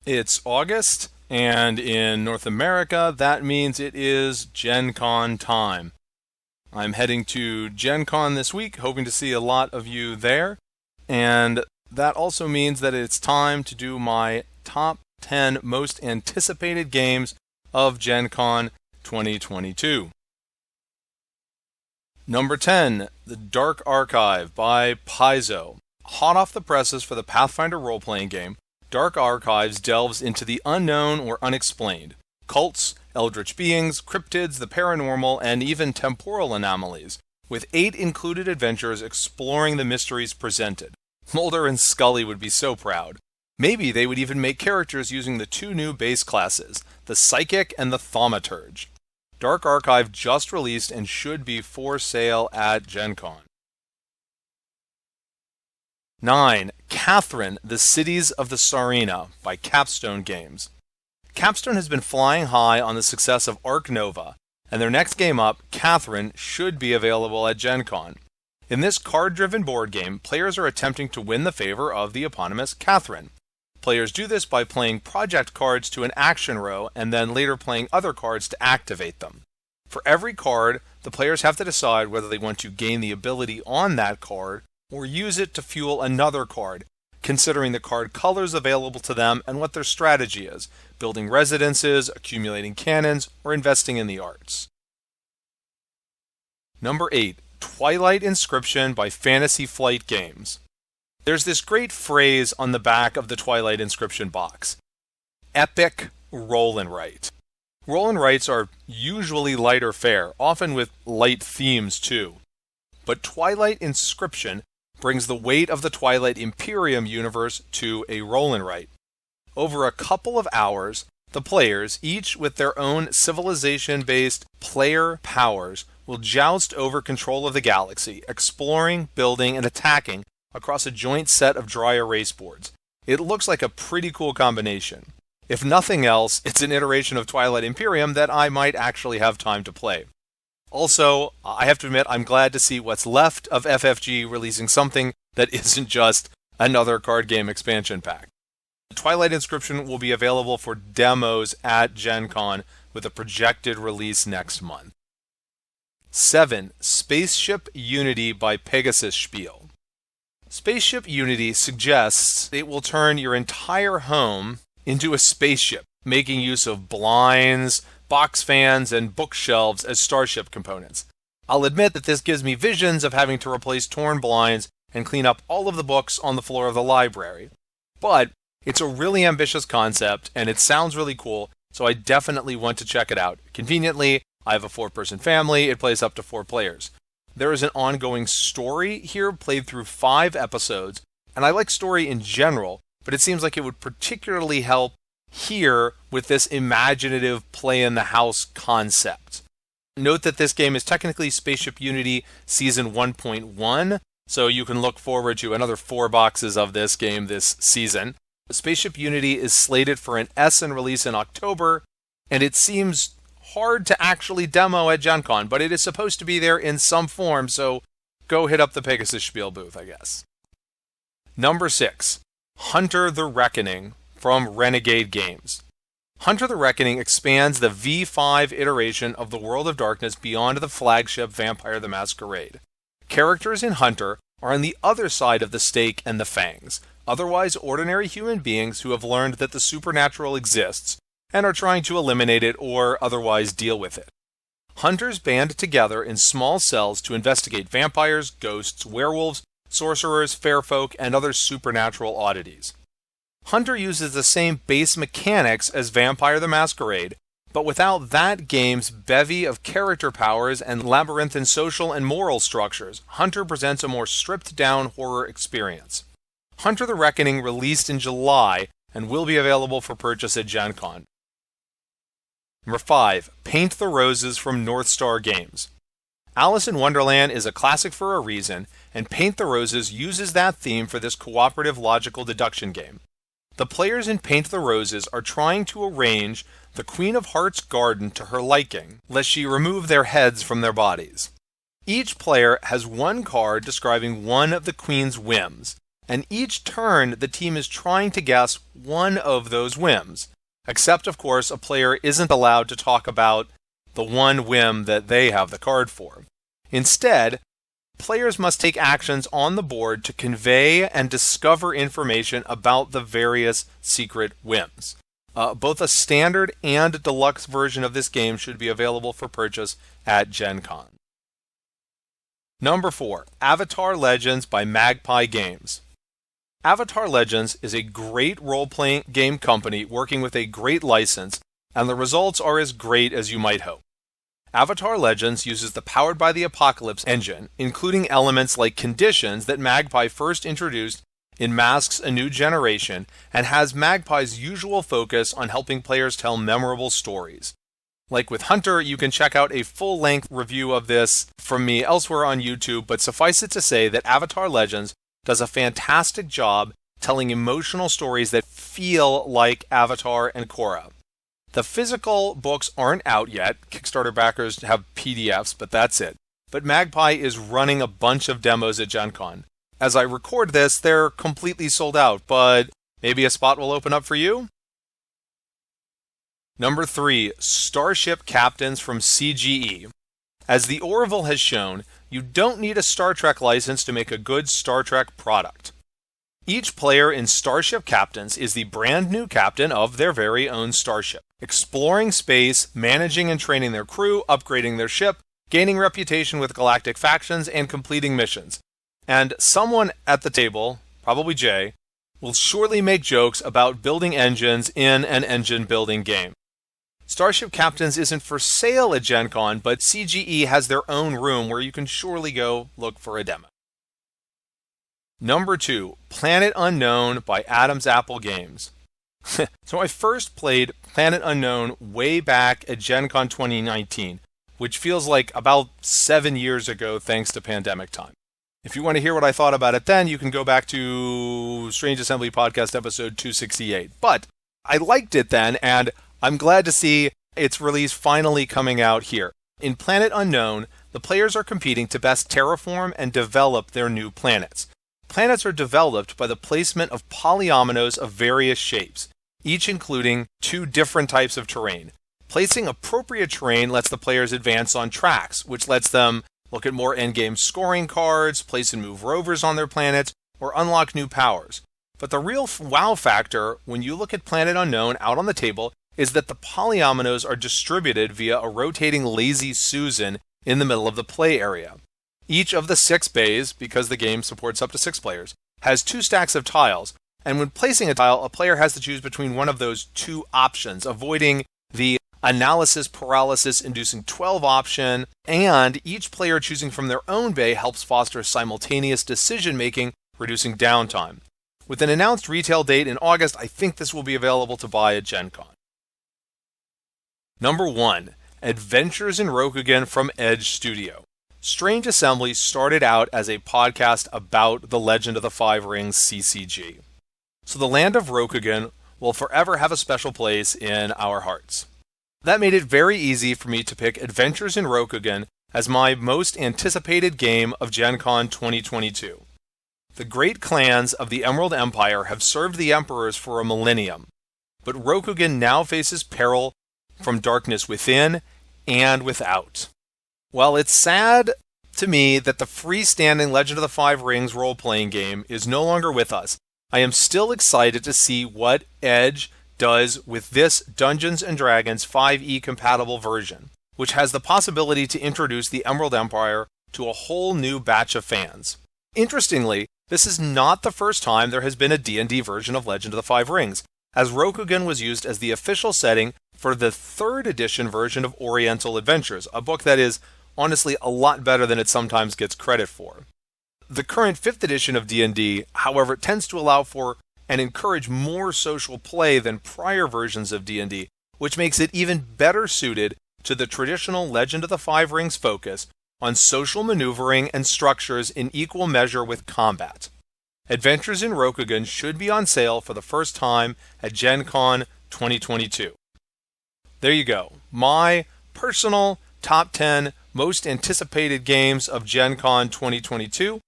It's August, and in North America, that means it is Gen Con time. I'm heading to Gen Con this week, hoping to see a lot of you there, and that also means that it's time to do my top 10 most anticipated games of Gen Con 2022. Number 10, The Dark Archive by Paizo. Hot off the presses for the Pathfinder role-playing game, Dark Archives delves into the unknown or unexplained, cults, eldritch beings, cryptids, the paranormal, and even temporal anomalies, with 8 included adventures exploring the mysteries presented. Mulder and Scully would be so proud. Maybe they would even make characters using the 2 new base classes, the Psychic and the Thaumaturge. Dark Archive just released and should be for sale at Gen Con. 9. Catherine, The Cities of the Tsarina by Capstone Games. Capstone has been flying high on the success of Ark Nova, and their next game up, Catherine, should be available at Gen Con. In this card-driven board game, players are attempting to win the favor of the eponymous Catherine. Players do this by playing project cards to an action row and then later playing other cards to activate them. For every card, the players have to decide whether they want to gain the ability on that card or use it to fuel another card, considering the card colors available to them and what their strategy is, building residences, accumulating cannons, or investing in the arts. Number 8. Twilight Inscription by Fantasy Flight Games. There's this great phrase on the back of the Twilight Inscription box. Epic roll and write. Roll and writes are usually lighter fare, often with light themes too. But Twilight Inscription brings the weight of the Twilight Imperium universe to a roll and write. Over a couple of hours, the players, each with their own civilization-based player powers, will joust over control of the galaxy, exploring, building, and attacking across a joint set of dry erase boards. It looks like a pretty cool combination. If nothing else, it's an iteration of Twilight Imperium that I might actually have time to play. Also, I have to admit, I'm glad to see what's left of FFG releasing something that isn't just another card game expansion pack. Twilight Inscription will be available for demos at Gen Con with a projected release next month. 7. Spaceship Unity by Pegasus Spiel. Spaceship Unity suggests it will turn your entire home into a spaceship, making use of blinds, box fans, and bookshelves as starship components. I'll admit that this gives me visions of having to replace torn blinds and clean up all of the books on the floor of the library. But it's a really ambitious concept, and it sounds really cool, so I definitely want to check it out. Conveniently, I have a 4-person family. It plays up to 4 players. There is an ongoing story here played through 5 episodes, and I like story in general, but it seems like it would particularly help here with this imaginative play in the house concept. Note that this game is technically Spaceship Unity Season 1.1, so you can look forward to another 4 boxes of this game this season. Spaceship Unity is slated for an Essen release in October, and it seems hard to actually demo at Gen Con, but it is supposed to be there in some form, so go hit up the Pegasus Spiel booth, I guess. Number 6. Hunter the Reckoning from Renegade Games. Hunter the Reckoning expands the V5 iteration of the World of Darkness beyond the flagship Vampire the Masquerade. Characters in Hunter are on the other side of the stake and the fangs, otherwise ordinary human beings who have learned that the supernatural exists and are trying to eliminate it or otherwise deal with it. Hunters band together in small cells to investigate vampires, ghosts, werewolves, sorcerers, fairfolk, and other supernatural oddities. Hunter uses the same base mechanics as Vampire the Masquerade, but without that game's bevy of character powers and labyrinthine social and moral structures, Hunter presents a more stripped-down horror experience. Hunter the Reckoning released in July and will be available for purchase at Gen Con. Number 5. Paint the Roses from North Star Games. Alice in Wonderland is a classic for a reason, and Paint the Roses uses that theme for this cooperative logical deduction game. The players in Paint the Roses are trying to arrange the Queen of Hearts' garden to her liking, lest she remove their heads from their bodies. Each player has one card describing one of the Queen's whims, and each turn the team is trying to guess one of those whims. Except, of course, a player isn't allowed to talk about the one whim that they have the card for. Instead, players must take actions on the board to convey and discover information about the various secret whims. Both a standard and deluxe version of this game should be available for purchase at Gen Con. Number 4, Avatar Legends by Magpie Games. Avatar Legends is a great role-playing game company working with a great license, and the results are as great as you might hope. Avatar Legends uses the Powered by the Apocalypse engine, including elements like conditions that Magpie first introduced in Masks: A New Generation, and has Magpie's usual focus on helping players tell memorable stories. Like with Hunter, you can check out a full-length review of this from me elsewhere on YouTube, but suffice it to say that Avatar Legends does a fantastic job telling emotional stories that feel like Avatar and Korra. The physical books aren't out yet. Kickstarter backers have PDFs, but that's it. But Magpie is running a bunch of demos at Gen Con. As I record this, they're completely sold out, but maybe a spot will open up for you? Number 3, Starship Captains from CGE. As the Orville has shown, you don't need a Star Trek license to make a good Star Trek product. Each player in Starship Captains is the brand new captain of their very own starship, exploring space, managing and training their crew, upgrading their ship, gaining reputation with galactic factions, and completing missions. And someone at the table, probably Jay, will surely make jokes about building engines in an engine building game. Starship Captains isn't for sale at Gen Con, but CGE has their own room where you can surely go look for a demo. Number 2, Planet Unknown by Adam's Apple Games. So I first played Planet Unknown way back at Gen Con 2019, which feels like about 7 years ago thanks to pandemic time. If you want to hear what I thought about it then, you can go back to Strange Assembly Podcast episode 268. But I liked it then, and I'm glad to see its release finally coming out here. In Planet Unknown, the players are competing to best terraform and develop their new planets. Planets are developed by the placement of polyominoes of various shapes, each including 2 different types of terrain. Placing appropriate terrain lets the players advance on tracks, which lets them look at more endgame scoring cards, place and move rovers on their planets, or unlock new powers. But the real wow factor when you look at Planet Unknown out on the table is that the polyominoes are distributed via a rotating Lazy Susan in the middle of the play area. Each of the 6 bays, because the game supports up to 6 players, has 2 stacks of tiles, and when placing a tile, a player has to choose between one of those 2 options, avoiding the analysis paralysis inducing 12 option, and each player choosing from their own bay helps foster simultaneous decision making, reducing downtime. With an announced retail date in August, I think this will be available to buy at Gen Con. Number 1, Adventures in Rokugan from Edge Studio. Strange Assembly started out as a podcast about the Legend of the Five Rings CCG. So the land of Rokugan will forever have a special place in our hearts. That made it very easy for me to pick Adventures in Rokugan as my most anticipated game of Gen Con 2022. The great clans of the Emerald Empire have served the emperors for a millennium, but Rokugan now faces peril from darkness within and without. While it's sad to me that the freestanding Legend of the Five Rings role-playing game is no longer with us, I am still excited to see what Edge does with this Dungeons & Dragons 5e compatible version, which has the possibility to introduce the Emerald Empire to a whole new batch of fans. Interestingly, this is not the first time there has been a D&D version of Legend of the Five Rings, as Rokugan was used as the official setting for the 3rd edition version of Oriental Adventures, a book that is honestly a lot better than it sometimes gets credit for. The current 5th edition of D&D, however, tends to allow for and encourage more social play than prior versions of D&D, which makes it even better suited to the traditional Legend of the Five Rings focus on social maneuvering and structures in equal measure with combat. Adventures in Rokugan should be on sale for the first time at Gen Con 2022. There you go, my personal top 10 most anticipated games of Gen Con 2022.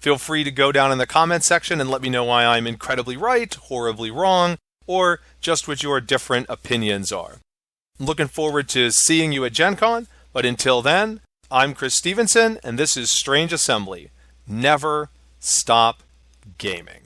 Feel free to go down in the comments section and let me know why I'm incredibly right, horribly wrong, or just what your different opinions are. I'm looking forward to seeing you at Gen Con, but until then, I'm Chris Stevenson, and this is Strange Assembly. Never stop gaming.